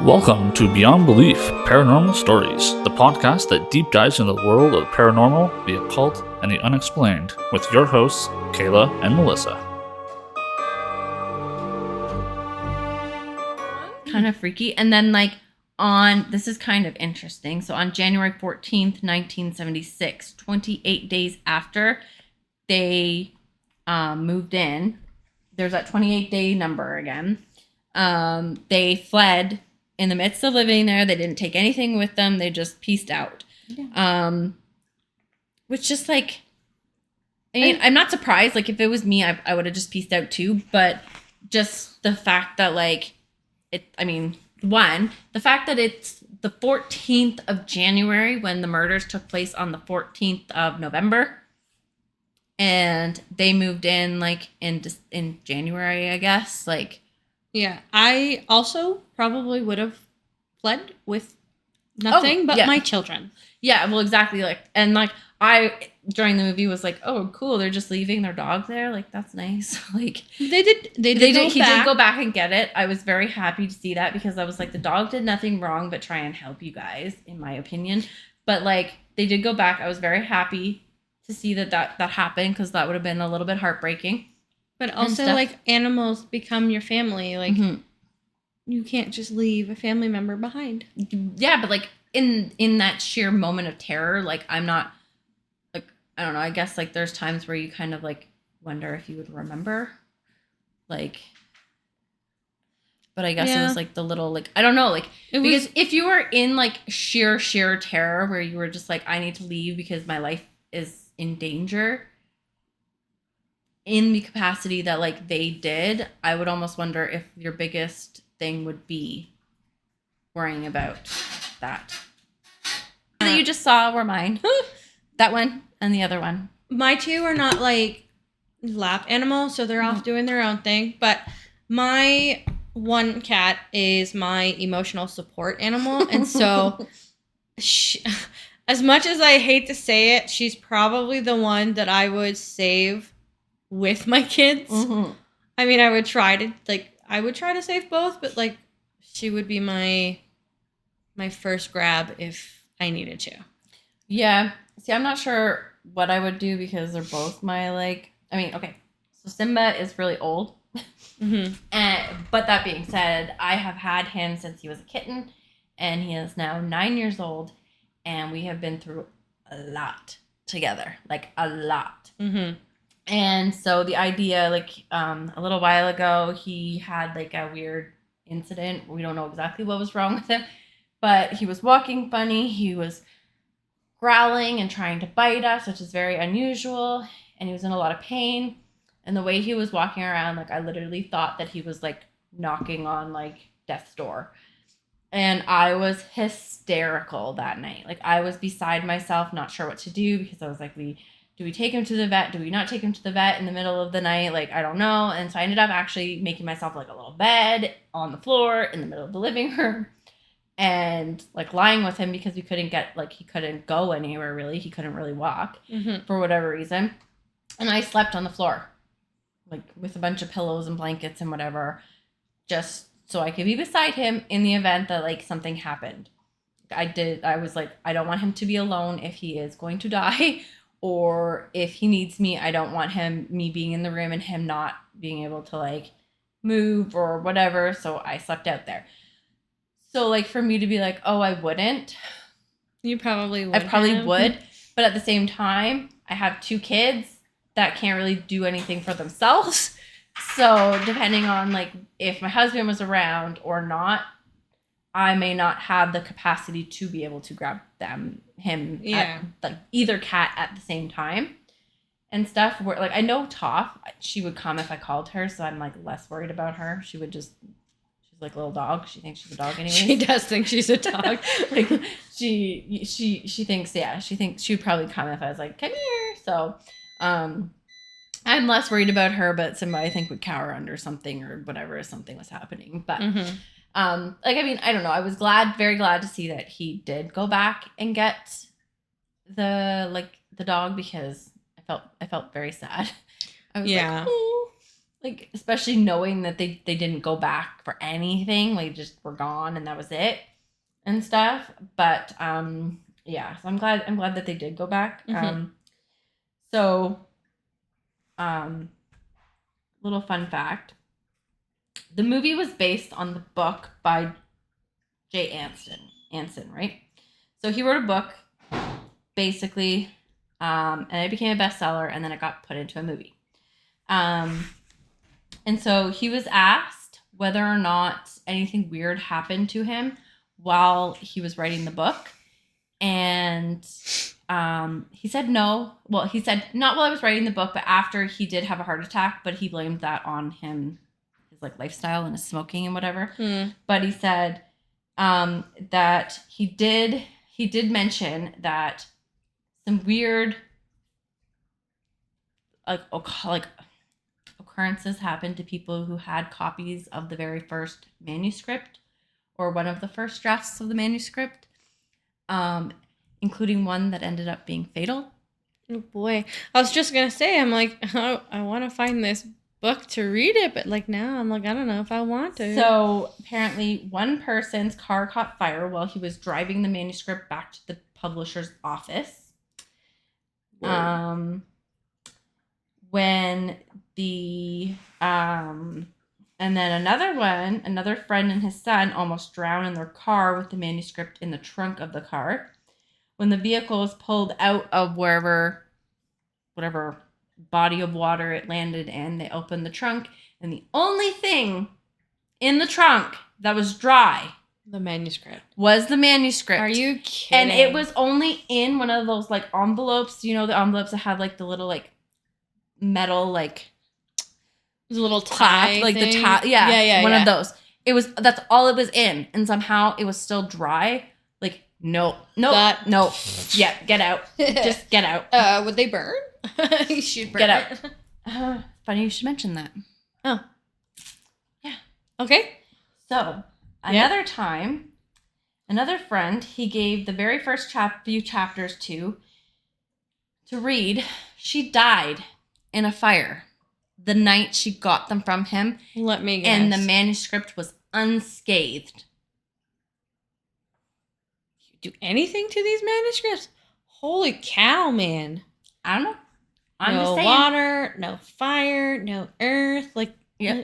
Welcome to Beyond Belief Paranormal Stories, the podcast that deep dives into the world of the paranormal, the occult, and the unexplained, with your hosts, Kayla and Melissa. Kind of freaky. And then, this is kind of interesting. So, on January 14th, 1976, 28 days after they moved in, there's that 28-day number again. They fled in the midst of living there. They didn't take anything with them. They just pieced out. Yeah. Which just I'm not surprised. Like, if it was me, I would have just pieced out too. But just the fact that the fact that it's the 14th of January when the murders took place on the 14th of November. And they moved in in January, I guess. Yeah, I also probably would have fled with nothing but my children. Yeah, well, exactly. I during the movie was like, oh, cool, they're just leaving their dog there. Like, that's nice. He did go back and get it. I was very happy to see that because I was like, the dog did nothing wrong but try and help you guys, in my opinion. But they did go back. I was very happy to see that happened because that would have been a little bit heartbreaking. But also, animals become your family. You can't just leave a family member behind. Yeah, but, in that sheer moment of terror, I'm not, I don't know, I guess, there's times where you kind of, wonder if you would remember. But I guess it was, the little, I don't know, because if you were in, sheer terror where you were just I need to leave because my life is in danger, in the capacity that they did, I would almost wonder if your biggest thing would be worrying about that. That you just saw were mine. That one and the other one. My two are not lap animals, so they're off doing their own thing. But my one cat is my emotional support animal, and so as much as I hate to say it, she's probably the one that I would save with my kids. Mm-hmm. I mean, I would try to save both, but she would be my first grab if I needed to. Yeah. See, I'm not sure what I would do because they're both my okay. So Simba is really old. Mm-hmm. But that being said, I have had him since he was a kitten, and he is now 9 years old, and we have been through a lot together, a lot. Mm-hmm. And so the idea, a little while ago, he had a weird incident. We don't know exactly what was wrong with him, but he was walking funny. He was growling and trying to bite us, which is very unusual. And he was in a lot of pain. And the way he was walking around, I literally thought that he was knocking on death's door. And I was hysterical that night. I was beside myself, not sure what to do because I was do we take him to the vet? Do we not take him to the vet in the middle of the night? I don't know. And so I ended up actually making myself a little bed on the floor in the middle of the living room and lying with him because we couldn't get, he couldn't go anywhere really. He couldn't really walk for whatever reason. And I slept on the floor, with a bunch of pillows and blankets and whatever, just so I could be beside him in the event that something happened. I was I don't want him to be alone if he is going to die. Or if he needs me, I don't want me being in the room and him not being able to move or whatever. So I slept out there. So for me to be oh, I wouldn't. You probably would. I probably would. But at the same time, I have two kids that can't really do anything for themselves. So depending on if my husband was around or not, I may not have the capacity to be able to grab him, either cat at the same time and stuff. Where I know Toph, she would come if I called her, so I'm less worried about her. She would she's a little dog. She thinks she's a dog anyway. She does think she's a dog. She thinks, yeah, she thinks she would probably come if I was come here. So, I'm less worried about her, but Simba I think would cower under something or whatever if something was happening. But I don't know. I was very glad to see that he did go back and get the dog because I felt very sad. I was Like, especially knowing that they didn't go back for anything, like just were gone and that was it and stuff. But yeah, so I'm glad that they did go back. So little fun fact. The movie was based on the book by Jay Anson, right? So he wrote a book, basically, and it became a bestseller, and then it got put into a movie. And so he was asked whether or not anything weird happened to him while he was writing the book. And he said no. Well, he said not while I was writing the book, but after he did have a heart attack, but he blamed that on him, his like lifestyle and his smoking and whatever. But he said that he did mention that some weird like occurrences happened to people who had copies of the very first manuscript or one of the first drafts of the manuscript, including one that ended up being fatal. Oh boy. I was just going to say, I'm like, oh, I want to find this book to read it, but like now I'm like, I don't know if I want to. So apparently one person's car caught fire while he was driving the manuscript back to the publisher's office. Word. When the and then another friend and his son almost drowned in their car with the manuscript in the trunk of the car. When the vehicle was pulled out of whatever body of water it landed in, they opened the trunk, and the only thing in the trunk that was dry, the manuscript, was the manuscript. Are you kidding? And it was only in one of those like envelopes, you know, the envelopes that have like the little like metal like the little tie, like thing. The tie, yeah, one of those. That's all it was in, and somehow it was still dry. Like no, yeah, get out, just get out. Would they burn? You should burn. Get out. Funny you should mention that. Oh, yeah. Okay. So another time, another friend he gave the very first few chapters to read. She died in a fire the night she got them from him. Let me guess. And the manuscript was unscathed. You do anything to these manuscripts? Holy cow, man. I don't know. I'm no just saying. Water, no fire, no earth. Like, yeah.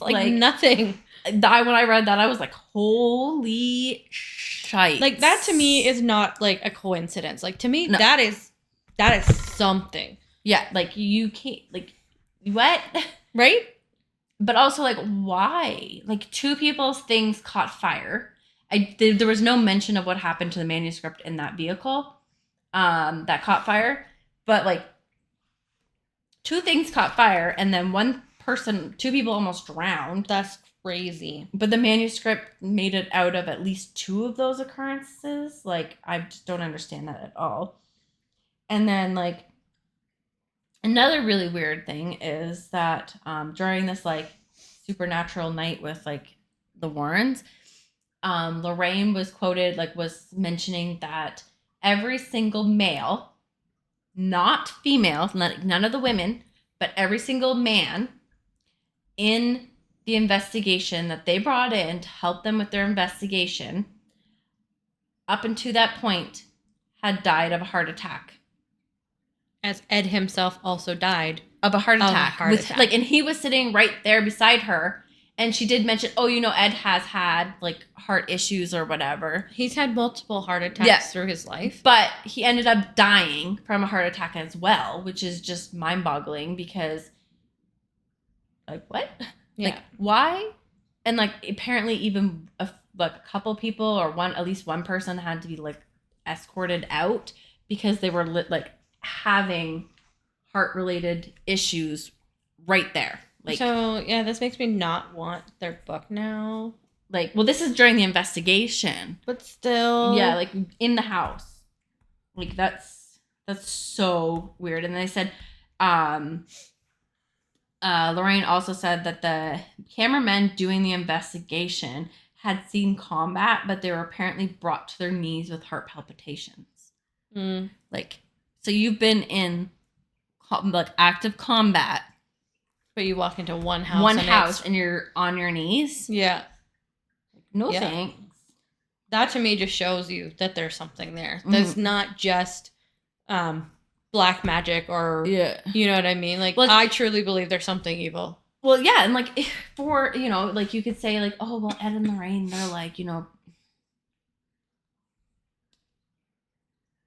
like nothing. When I read that, I was like, holy shite. Like, that to me is not like a coincidence. Like, to me, no. that is something. Yeah, like you can't, like, what? Right? But also, like, why? Like, two people's things caught fire. There was no mention of what happened to the manuscript in that vehicle that caught fire. But, like, two things caught fire, and then two people almost drowned. That's crazy. But the manuscript made it out of at least two of those occurrences. Like, I just don't understand that at all. And then, like, another really weird thing is that during this, like, supernatural night with, like, the Warrens, Lorraine was quoted, like, was mentioning that every single male, not female, none of the women, but every single man in the investigation that they brought in to help them with their investigation, up until that point, had died of a heart attack. As Ed himself also died of a heart attack. Like, and he was sitting right there beside her. And she did mention, Ed has had, like, heart issues or whatever. He's had multiple heart attacks through his life. But he ended up dying from a heart attack as well, which is just mind-boggling because, like, what? Yeah. Like, why? And, like, apparently even, a couple people or at least one person had to be, like, escorted out because they were, having heart-related issues right there. Like, so, yeah, this makes me not want their book now. Like, well, this is during the investigation. But still. Yeah, like, in the house. Like, that's so weird. And they said, Lorraine also said that the cameramen doing the investigation had seen combat, but they were apparently brought to their knees with heart palpitations. Like, so you've been in, like, active combat. But you walk into one house. And you're on your knees. Yeah. No thanks. That to me just shows you that there's something there. That's not just black magic or, you know what I mean? Like, I truly believe there's something evil. Well, yeah, and like for, you know, like you could say like, oh, well, Ed and Lorraine, they're like, you know,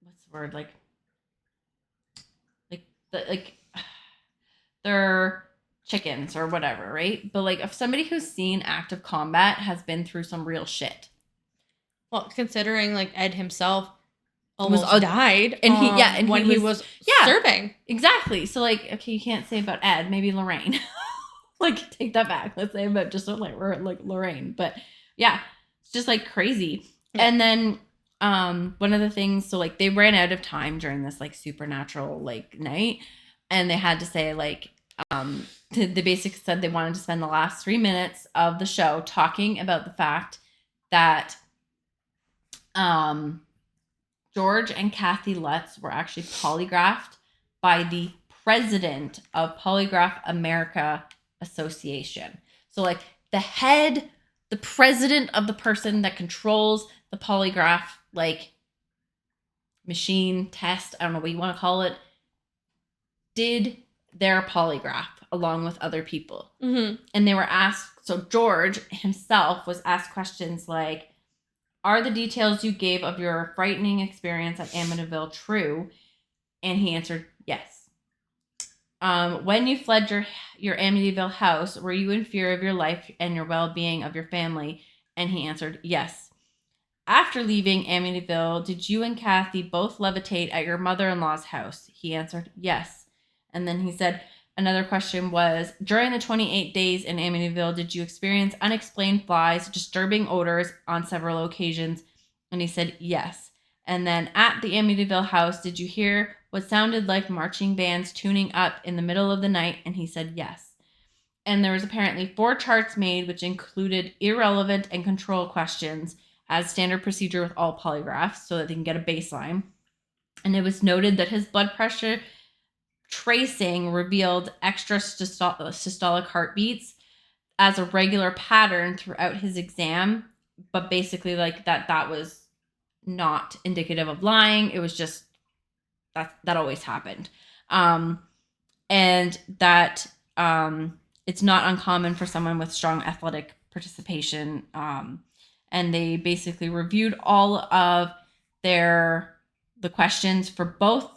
what's the word? They're chickens or whatever, right? But like if somebody who's seen active combat has been through some real shit. Well, considering like Ed himself almost died, and when he was serving. Exactly. So like, okay, you can't say about Ed, maybe Lorraine. Like, take that back. Let's say about just like Lorraine. But yeah, it's just like crazy. And then one of the things, so like they ran out of time during this like supernatural like night, and they had to say like they basically said they wanted to spend the last 3 minutes of the show talking about the fact that George and Kathy Lutz were actually polygraphed by the president of Polygraph America Association. So like the president of the person that controls the polygraph like machine test, I don't know what you want to call it, did their polygraph along with other people. And they were asked, so George himself was asked questions like, are the details you gave of your frightening experience at Amityville true? And he answered yes. When you fled your Amityville house, were you in fear of your life and your well-being of your family? And he answered yes. After leaving Amityville, did you and Kathy both levitate at your mother-in-law's house? He answered yes. And then he said, another question was, during the 28 days in Amityville, did you experience unexplained flies, disturbing odors on several occasions? And he said yes. And then at the Amityville house, did you hear what sounded like marching bands tuning up in the middle of the night? And he said yes. And there was apparently 4 charts made, which included irrelevant and control questions as standard procedure with all polygraphs so that they can get a baseline. And it was noted that his blood pressure tracing revealed extra systolic heartbeats as a regular pattern throughout his exam, but basically like that was not indicative of lying. It was just that always happened. And that it's not uncommon for someone with strong athletic participation. And they basically reviewed all of the questions for both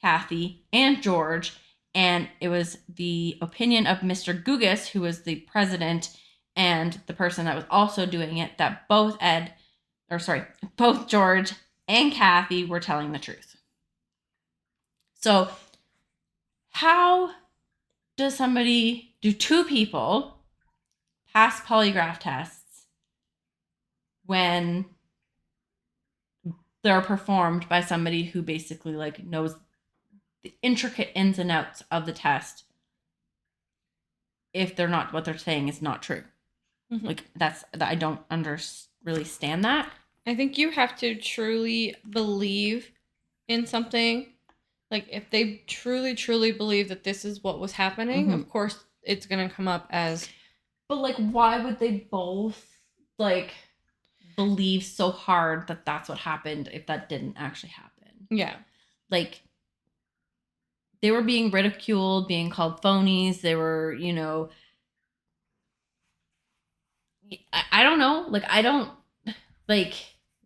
Kathy and George, and it was the opinion of Mr. Gugas, who was the president and the person that was also doing it, that both George and Kathy were telling the truth. So how does do 2 people pass polygraph tests when they're performed by somebody who basically like knows the intricate ins and outs of the test if they're not, what they're saying is not true? Like I don't really stand that. I think you have to truly believe in something. Like if they truly, truly believe that this is what was happening, of course it's going to come up as. But like, why would they both like believe so hard that that's what happened if that didn't actually happen? Yeah. Like, they were being ridiculed, being called phonies. They were, you know, I don't know. Like,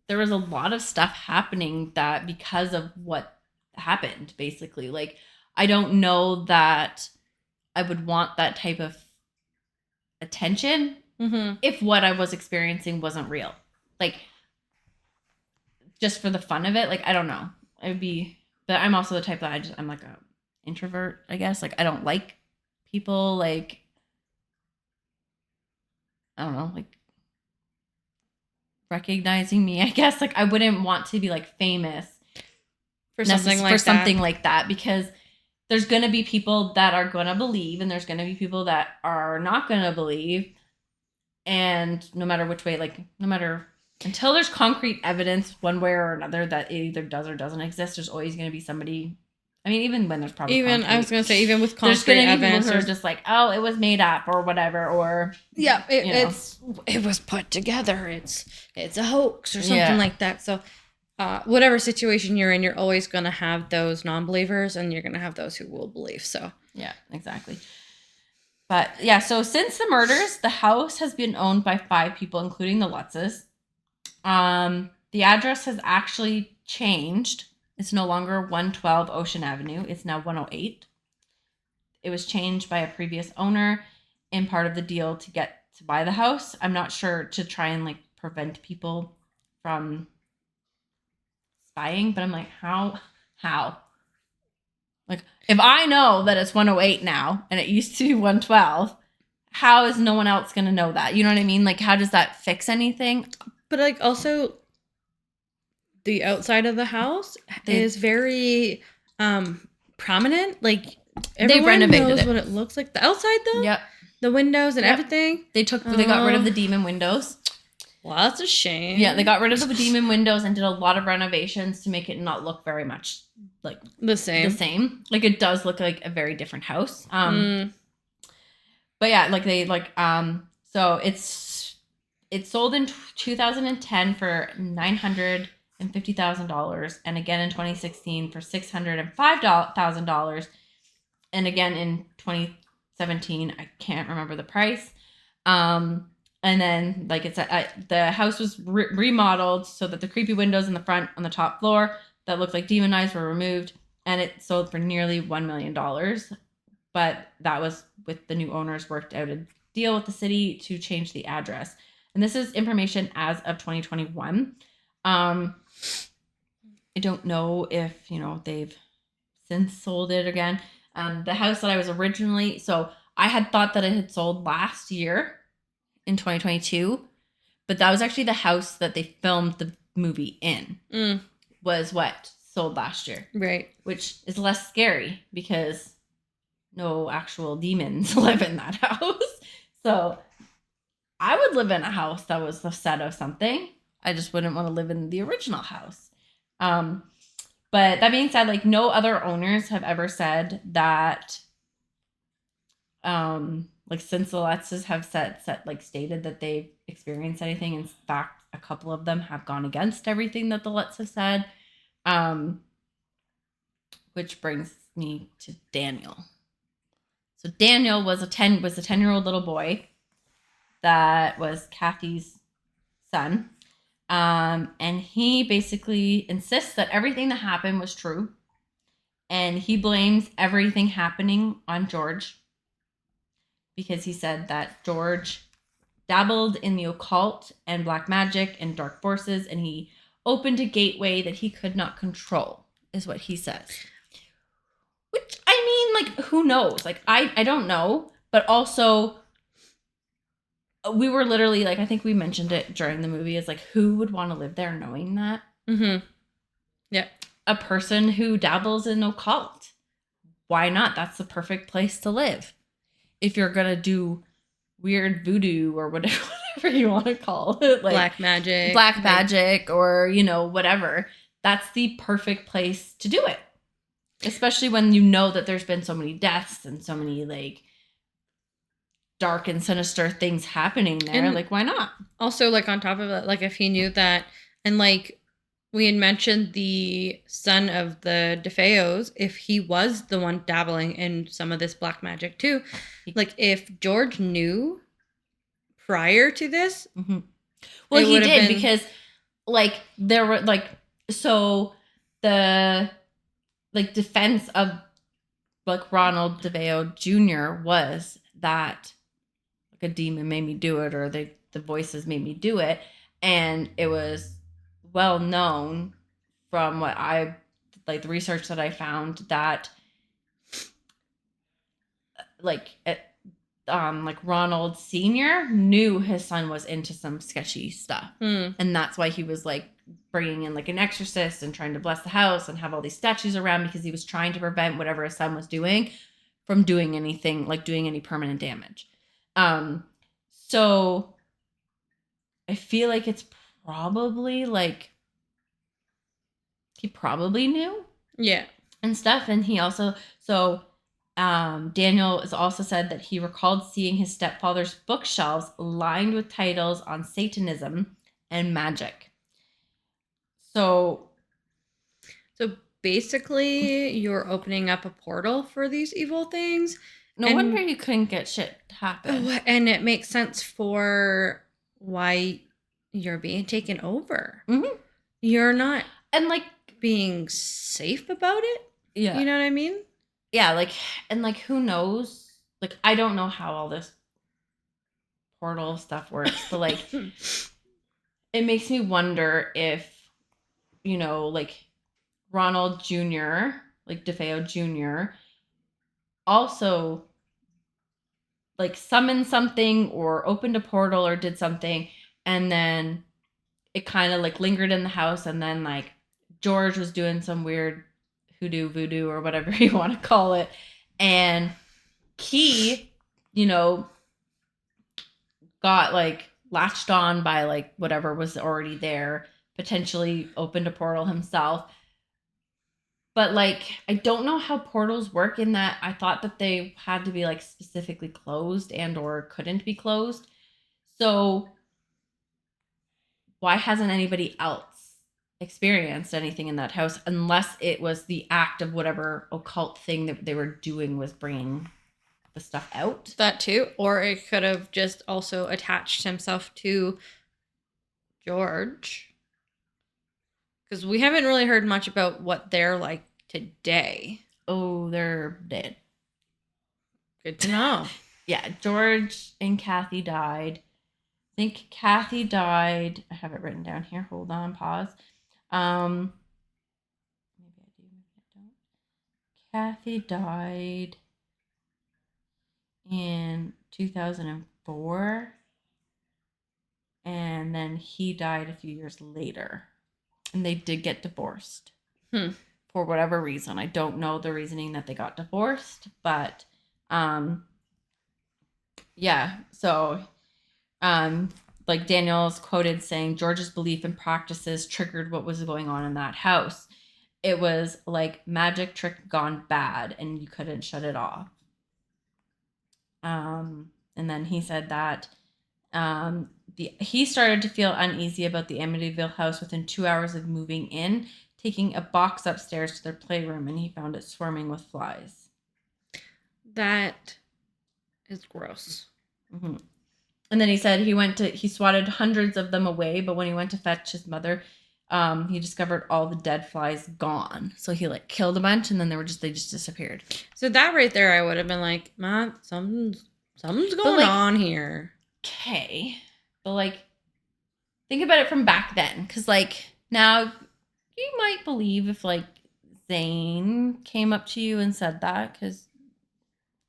there was a lot of stuff happening that because of what happened, basically. Like, I don't know that I would want that type of attention if what I was experiencing wasn't real. Like, just for the fun of it. Like, I don't know. But I'm also the type that I'm like a introvert, I guess. Like, I don't like people like, I don't know, like recognizing me, I guess. Like, I wouldn't want to be like famous for something like that, because there's going to be people that are going to believe and there's going to be people that are not going to believe. And no matter which way, like until there's concrete evidence one way or another that it either does or doesn't exist, there's always going to be somebody I mean, even when there's probably even concrete, I was gonna say even with there's concrete gonna be people evidence, who are just like, oh, it was made up or whatever, or it was put together. It's a hoax or something like that. So, whatever situation you're in, you're always gonna have those non-believers, and you're gonna have those who will believe. So yeah, exactly. But yeah, so since the murders, the house has been owned by 5 people, including the Lutzes. The address has actually changed. It's no longer 112 Ocean Avenue. It's now 108. It was changed by a previous owner in part of the deal to get to buy the house. I'm not sure, to try and like prevent people from spying, but I'm like, how? Like, if I know that it's 108 now and it used to be 112, how is no one else going to know that? You know what I mean? Like, how does that fix anything? but like also the outside of the house is very prominent. Like everyone renovated knows it. what it looks like. The outside though, Yep. the windows and everything. They got rid of the demon windows. Well, that's a shame. Yeah, they got rid of the demon windows and did a lot of renovations to make it not look very much like the same. Like, it does look like a very different house. But yeah, like they so it sold in 2010 for $950,000, and again in 2016 for $605,000, and again in 2017, I can't remember the price. And then, like it's the house was remodeled so that the creepy windows in the front on the top floor that looked like demon eyes were removed, and it sold for nearly $1 million. But that was with the new owners worked out a deal with the city to change the address. And this is information as of 2021. I don't know if, they've since sold it again. The house that I was originally, so I had thought that it had sold last year in 2022, but that was actually the house that they filmed the movie in, was what sold last year. Right. Which is less scary because no actual demons live in that house. So I would live in a house that was the set of something. I just wouldn't want to live in the original house. But that being said, like, no other owners have ever said that, like, since the Lutzes have stated that they've experienced anything. In fact, a couple of them have gone against everything that the Lutz have said. Which brings me to Daniel. So Daniel was a 10-year-old little boy that was Kathy's son. And he basically insists that everything that happened was true. And he blames everything happening on George, because he said that George dabbled in the occult and black magic and dark forces, and he opened a gateway that he could not control, is what he says. Which, I mean, like, who knows? Like, I don't know. But also, we were literally, like, I think we mentioned it during the movie, is like, who would want to live there knowing that? Mm-hmm. Yeah. A person who dabbles in occult. Why not? That's the perfect place to live. If you're going to do weird voodoo or whatever you want to call it. Like black magic or, whatever. That's the perfect place to do it. Especially when you know that there's been so many deaths and so many, like, dark and sinister things happening there. And like, why not? Also, like, on top of it, like, if he knew that, and like we had mentioned the son of the DeFeos, if he was the one dabbling in some of this black magic too, like, if George knew prior to this, mm-hmm. Well, he did, because, like, there were, like, so the, like, defense of, like, Ronald DeFeo Jr. was that, like, a demon made me do it, or the voices made me do it, and it was well known from what I, like, the research that I found, that, like, Ronald Sr. knew his son was into some sketchy stuff. And that's why he was, like, bringing in, like, an exorcist and trying to bless the house and have all these statues around, because he was trying to prevent whatever his son was doing from doing anything, like, doing any permanent damage. So I feel like it's probably, like, he probably knew. Yeah. and stuff. And he also, so Daniel has also said that he recalled seeing his stepfather's bookshelves lined with titles on Satanism and magic. So basically, you're opening up a portal for these evil things. no wonder you couldn't get shit to happen. And it makes sense for why you're being taken over. Mm-hmm. You're not and like being safe about it. Yeah. You know what I mean? Yeah, like, and like, who knows? Like, I don't know how all this portal stuff works, but like, it makes me wonder if, you know, like Ronald Jr., like DeFeo Jr., also like summoned something or opened a portal or did something, and then it kind of like lingered in the house, and then like George was doing some weird hoodoo, voodoo, or whatever you want to call it, and he, you know, got like latched on by like whatever was already there, potentially opened a portal himself. But like, I don't know how portals work, in that I thought that they had to be like specifically closed and or couldn't be closed. So why hasn't anybody else experienced anything in that house, unless it was the act of whatever occult thing that they were doing was bringing the stuff out? That too. Or it could have just also attached himself to George. Because we haven't really heard much about what they're like today. Oh, they're dead. Good to know. Yeah, George and Kathy died. I think Kathy died. I have it written down here. Hold on, pause. Maybe I do, maybe I don't. Kathy died in 2004, and then he died a few years later, and they did get divorced for whatever reason. I don't know the reasoning that they got divorced, but yeah. So like Daniel's quoted saying George's belief and practices triggered what was going on in that house. It was like magic trick gone bad, and you couldn't shut it off. And then he said that he started to feel uneasy about the Amityville house within 2 hours of moving in, taking a box upstairs to their playroom, and he found it swarming with flies. That is gross. Mm-hmm. And then he said he swatted hundreds of them away, but when he went to fetch his mother, he discovered all the dead flies gone. So he like killed a bunch, and then they just disappeared. So that right there, I would have been like, Mom, something's going on here. Okay. But like, think about it from back then. Because like, now you might believe if like Zane came up to you and said that, because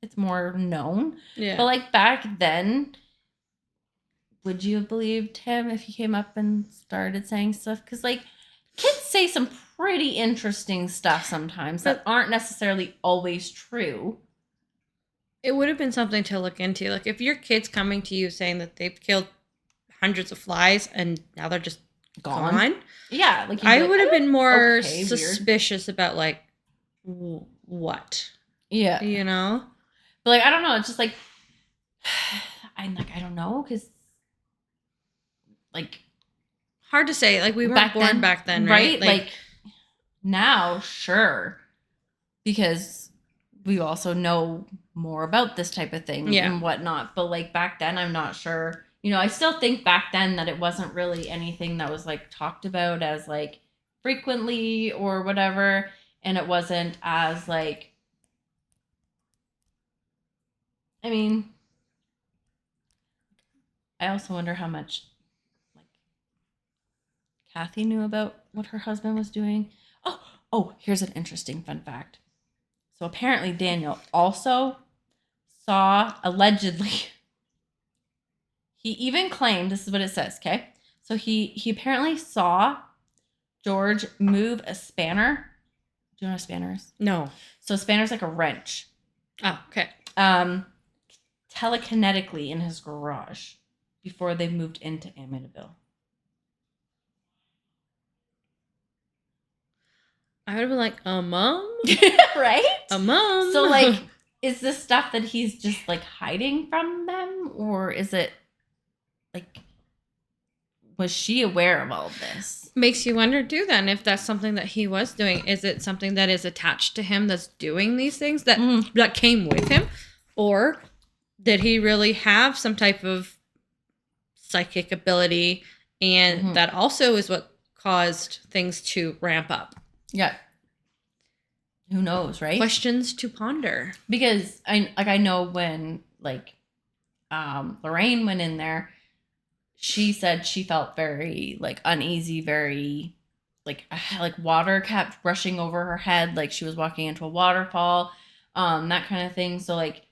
it's more known. Yeah. But like back then, would you have believed him if he came up and started saying stuff? Because like, kids say some pretty interesting stuff sometimes that aren't necessarily always true. It would have been something to look into. Like, if your kid's coming to you saying that they've killed hundreds of flies and now they're just gone. Yeah. Like, I would have been more suspicious about like, what? Yeah. You know? But like, I don't know. It's just like, I don't know. Because like, hard to say. Like, we weren't born back then, right? Like now, sure. Because we also know more about this type of thing and whatnot. But like back then, I'm not sure. You know, I still think back then that it wasn't really anything that was like talked about as like frequently or whatever. And it wasn't as like, I mean, I also wonder how much like Kathy knew about what her husband was doing. Oh, here's an interesting fun fact. So apparently Daniel also saw, allegedly, he even claimed, this is what it says, okay? So he apparently saw George move a spanner. Do you know what a spanner is? No. So a spanner's like a wrench. Oh, okay. Telekinetically in his garage before they moved into Amityville. I would have been like, mom? Right? Mom? So, like, is this stuff that he's just, like, hiding from them? Or is it, like, was she aware of all of this? Makes you wonder, too, then, if that's something that he was doing. Is it something that is attached to him that's doing these things that came with him? Or did he really have some type of psychic ability, and that also is what caused things to ramp up? Yeah. Who knows, right? Questions to ponder. Because I know when, like, Lorraine went in there, she said she felt very, like, uneasy, very, like water kept rushing over her head, like she was walking into a waterfall, that kind of thing. So, like,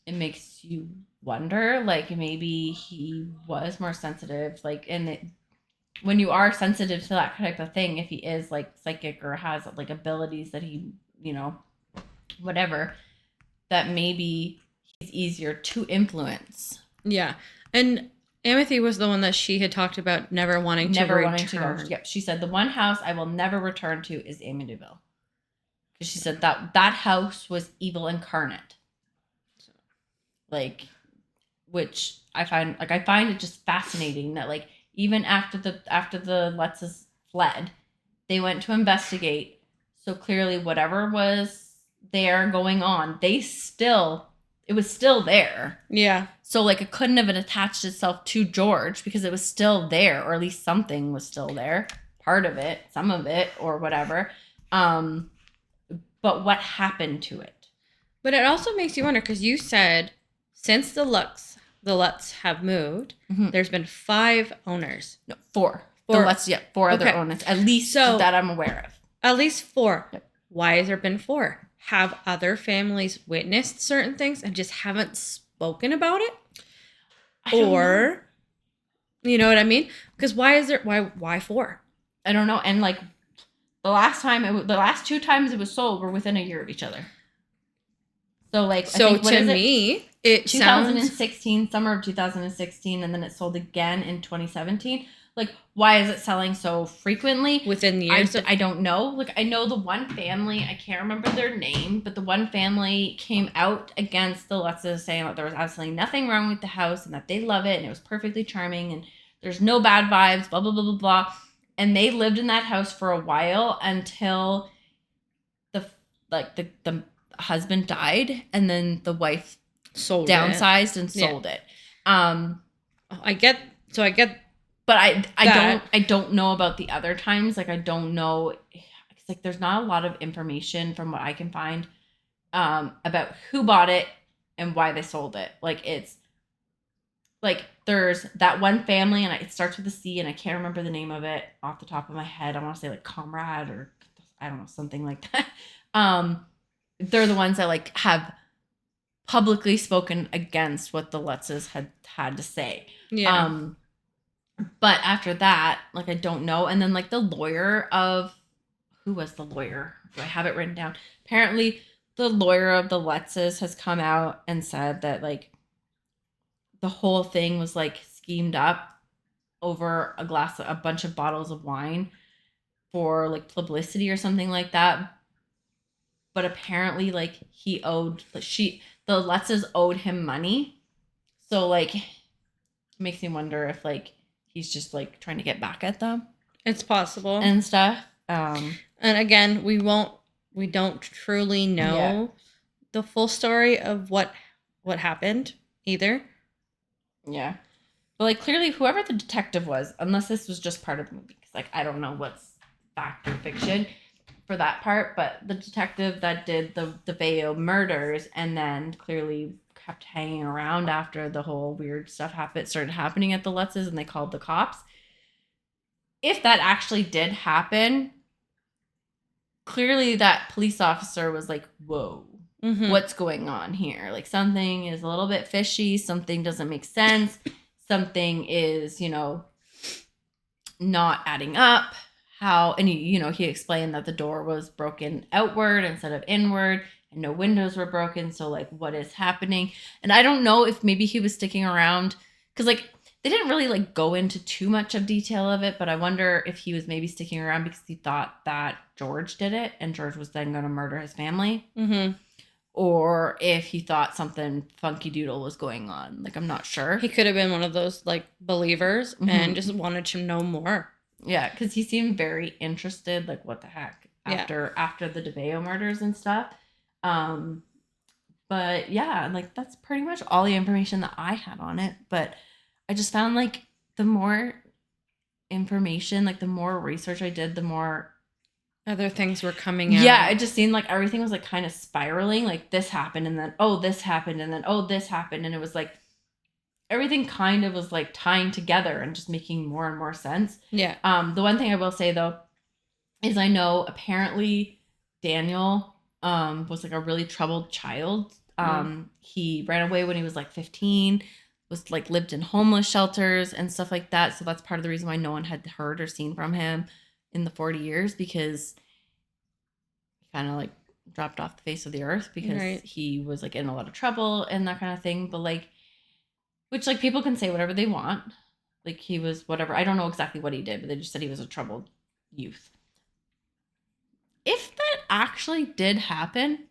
it makes you wonder, like, maybe he was more sensitive, like, when you are sensitive to that type of thing, if he is, like, psychic or has, like, abilities that he, whatever, that maybe he's easier to influence. Yeah. And Amity was the one that she had talked about never wanting to return. Yep. She said, the one house I will never return to is Amityville. Because she said that house was evil incarnate. Like, which I find it just fascinating that, like, even after the Lutzes fled, they went to investigate. So clearly, whatever was there going on, it was still there. Yeah. So, like, it couldn't have attached itself to George because it was still there, or at least something was still there, part of it, some of it, or whatever. But what happened to it? But it also makes you wonder, because you said since the Lutz have moved, there's been 5 owners. No, 4. The Lutz, yeah, 4 other owners, at least that I'm aware of. At least 4. Yep. Why has there been 4? Have other families witnessed certain things and just haven't spoken about it? Or, you know what I mean? Because why 4? I don't know. And, like, the last 2 times it was sold were within a year of each other. So, like, to me, it 2016, summer of 2016, and then it sold again in 2017. Like, why is it selling so frequently? Within years? I don't know. Like, I know the one family, I can't remember their name, but the one family came out against the Lutzes, saying that there was absolutely nothing wrong with the house and that they love it and it was perfectly charming and there's no bad vibes, blah, blah, blah, blah, blah. And they lived in that house for a while until the husband died, and then the wife downsized and sold it. I get. But I don't know about the other times. Like, I don't know. It's like there's not a lot of information from what I can find about who bought it and why they sold it. Like, it's like there's that one family, and it starts with a C, and I can't remember the name of it off the top of my head. I want to say, like, Comrade, or I don't know, something like that. They're the ones that, like, have publicly spoken against what the Lutzes had to say. Yeah. But after that, like, I don't know. And then, like, the lawyer of... Who was the lawyer? Do I have it written down? Apparently, the lawyer of the Lutzes has come out and said that, like, the whole thing was, like, schemed up over a bunch of bottles of wine for, like, publicity or something like that. But apparently, like, the Lutzes owed him money. So, like, it makes me wonder if, like, he's just, like, trying to get back at them. It's possible. And stuff. And again, we don't truly know the full story of what happened either. Yeah. But, like, clearly whoever the detective was, unless this was just part of the movie, because, like, I don't know what's fact or fiction for that part, but the detective that did the Veo murders and then clearly kept hanging around after the whole weird stuff started happening at the Lutzes and they called the cops. If that actually did happen, clearly that police officer was like, whoa, what's going on here? Like, something is a little bit fishy. Something doesn't make sense. Something is, not adding up. And he explained that the door was broken outward instead of inward and no windows were broken. So, like, what is happening? And I don't know if maybe he was sticking around because, like, they didn't really like go into too much of detail of it, but I wonder if he was maybe sticking around because he thought that George did it and George was then going to murder his family. Mm-hmm. Or if he thought something funky doodle was going on. Like, I'm not sure. He could have been one of those, like, believers and just wanted to know more. Yeah, because he seemed very interested. Like, what the heck? After the DeVeo murders and stuff. But, yeah, like, that's pretty much all the information that I had on it. But I just found, like, the more information, like, the more research I did, the more... Other things were coming out. Yeah, it just seemed like everything was like kind of spiraling. Like this happened and then, oh, this happened and then, oh, this happened. And it was like everything kind of was like tying together and just making more and more sense. Yeah. The one thing I will say though is I know apparently Daniel was like a really troubled child. He ran away when he was like 15, was like lived in homeless shelters and stuff like that. So that's part of the reason why no one had heard or seen from him in the 40 years, because he kind of like dropped off the face of the earth because he was like in a lot of trouble and that kind of thing. But like, which like people can say whatever they want. Like he was whatever. I don't know exactly what he did, but they just said he was a troubled youth. If that actually did happen,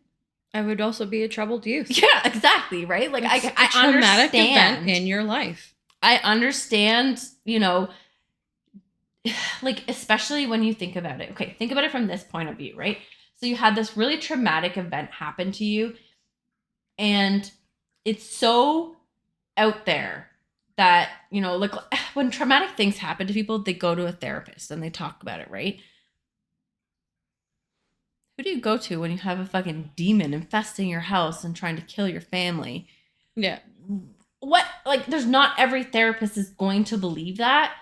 I would also be a troubled youth. Yeah, exactly. Right. Like I traumatic understand event in your life. I understand, you know, like, especially when you think about it. Okay, think about it from this point of view, right? So you had this really traumatic event happen to you, and it's so out there that, you know, like when traumatic things happen to people, they go to a therapist and they talk about it, right? Who do you go to when you have a fucking demon infesting your house and trying to kill your family? Yeah. What? Like, there's not every therapist is going to believe that.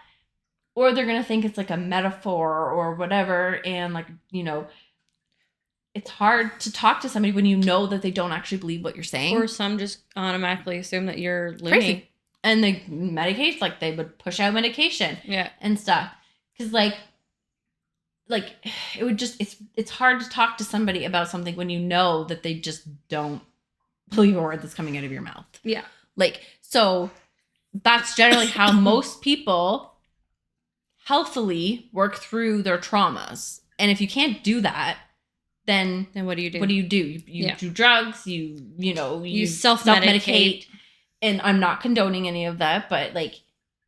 Or they're going to think it's like a metaphor or whatever. And like, you know, it's hard to talk to somebody when you know that they don't actually believe what you're saying. Or some just automatically assume that you're loony. Crazy. And they medicate, like they would push out medication. Yeah. And stuff. Because like it would just, it's hard to talk to somebody about something when you know that they just don't believe a word that's coming out of your mouth. Yeah. Like, so that's generally how most people healthily work through their traumas. And if you can't do that, then what do you do? What do? You do drugs, you self-medicate. And I'm not condoning any of that, but like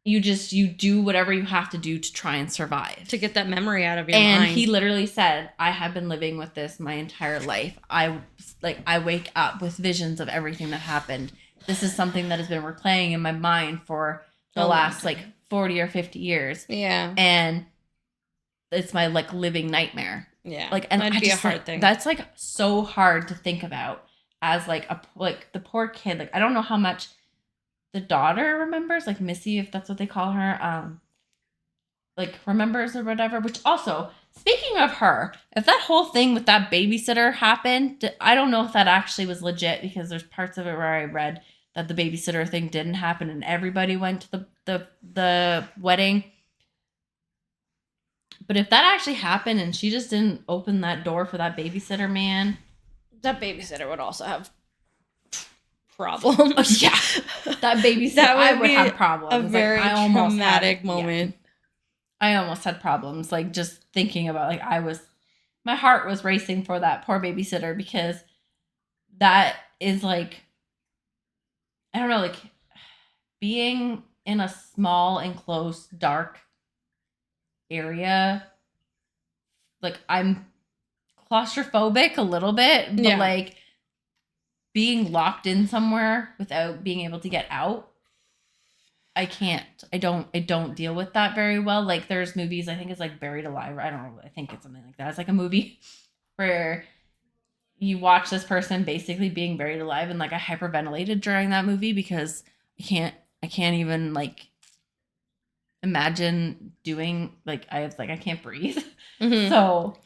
you do whatever you have to do to try and survive. To get that memory out of your mind. And mind. he literally said, I have been living with this my entire life. I wake up with visions of everything that happened. This is something that has been replaying in my mind for the last like 40 or 50 years. Yeah. And it's my like living nightmare. Yeah. Like, and that'd be just, a hard like, thing. That's like so hard to think about as like the poor kid. Like, I don't know how much the daughter remembers, like Missy, if that's what they call her, like remembers or whatever. Which also, speaking of her, if that whole thing with that babysitter happened, I don't know if that actually was legit, because there's parts of it where I read that the babysitter thing didn't happen and everybody went to the wedding. But if that actually happened and she just didn't open that door for that babysitter man, that babysitter would also have problems. Oh, yeah, that babysitter, I would have problems. A very traumatic moment. Yeah, I almost had problems, like just thinking about, like my heart was racing for that poor babysitter, because that is like, I don't know, like being in a small, enclosed, dark area. Like I'm claustrophobic a little bit, but like being locked in somewhere without being able to get out, I can't. I don't deal with that very well. Like there's movies, I think it's like Buried Alive. I don't know. I think it's something like that. It's like a movie where you watch this person basically being buried alive, and like I hyperventilated during that movie because I can't even like imagine doing, like I can't breathe. Mm-hmm. So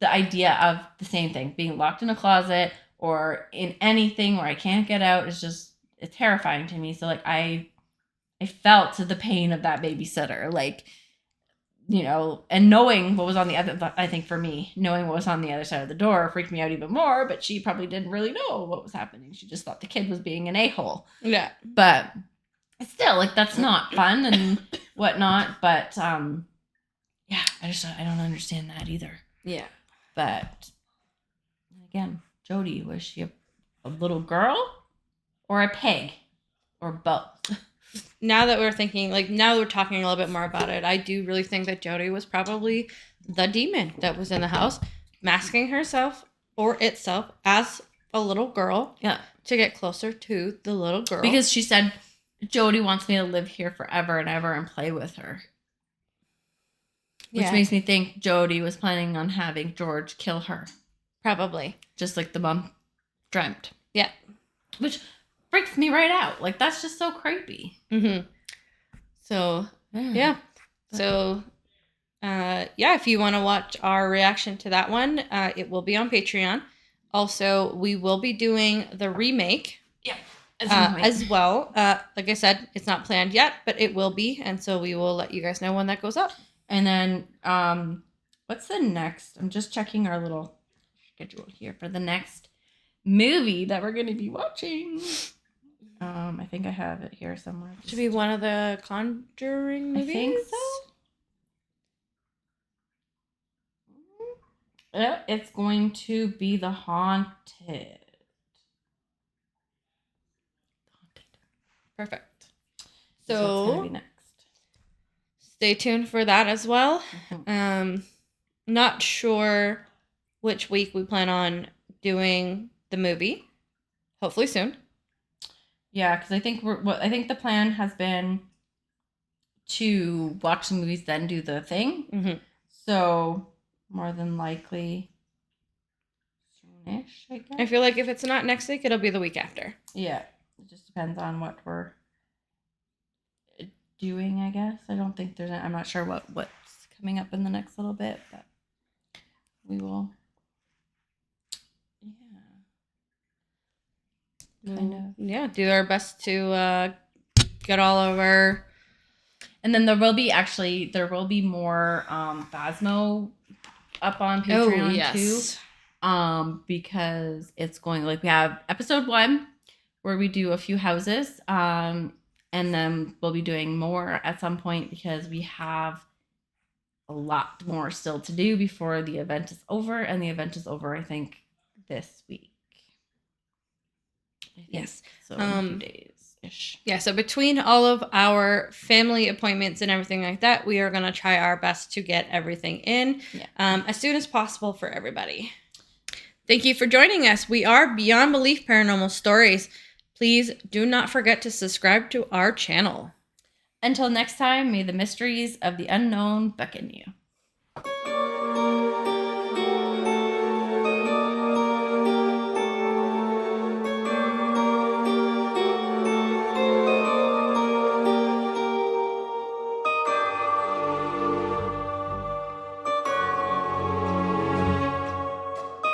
the idea of the same thing, being locked in a closet or in anything where I can't get out, is just, it's terrifying to me. So like I felt the pain of that babysitter, like, you know, and knowing what was on the other, I think for me, knowing what was on the other side of the door freaked me out even more, but she probably didn't really know what was happening. She just thought the kid was being an a-hole. Yeah. But Still, like, that's not fun and whatnot. But yeah, I don't understand that either. Yeah. But again, Jody, was she a little girl or a pig or both? Now that we're thinking, like, now that we're talking a little bit more about it, I do really think that Jody was probably the demon that was in the house, masking herself or itself as a little girl. Yeah. To get closer to the little girl. Because she said, Jody wants me to live here forever and ever and play with her. Which makes me think Jody was planning on having George kill her. Probably. Just like the mom dreamt. Yeah. Which freaks me right out. Like, that's just so creepy. Mm-hmm. So, yeah. So, if you want to watch our reaction to that one, it will be on Patreon. Also, we will be doing the remake. Yeah. As well. Like I said, it's not planned yet, but it will be. And so we will let you guys know when that goes up. And then, what's the next? I'm just checking our little schedule here for the next movie that we're going to be watching. I think I have it here somewhere. Should be one of the Conjuring movies. I think so. Yeah, it's going to be The Haunted. Perfect. So it's gonna be next. Stay tuned for that as well. Mm-hmm. Not sure which week we plan on doing the movie. Hopefully soon. Yeah, because I think the plan has been to watch the movies, then do the thing. Mm-hmm. So more than likely soonish, I guess. I feel like if it's not next week, it'll be the week after. Yeah, it just depends on what we're doing, I guess. I don't think I'm not sure what's coming up in the next little bit, but we will. Yeah. Kind of. Yeah, do our best to get all of our. And then there will be more Phasmo up on Patreon too. Because it's going, like, we have episode 1 where we do a few houses. And then we'll be doing more at some point because we have a lot more still to do before the event is over. And the event is over, I think, this week. Yes. So in a few days-ish. Yeah, so between all of our family appointments and everything like that, we are going to try our best to get everything in as soon as possible for everybody. Thank you for joining us. We are Beyond Belief Paranormal Stories. Please do not forget to subscribe to our channel. Until next time, may the mysteries of the unknown beckon you.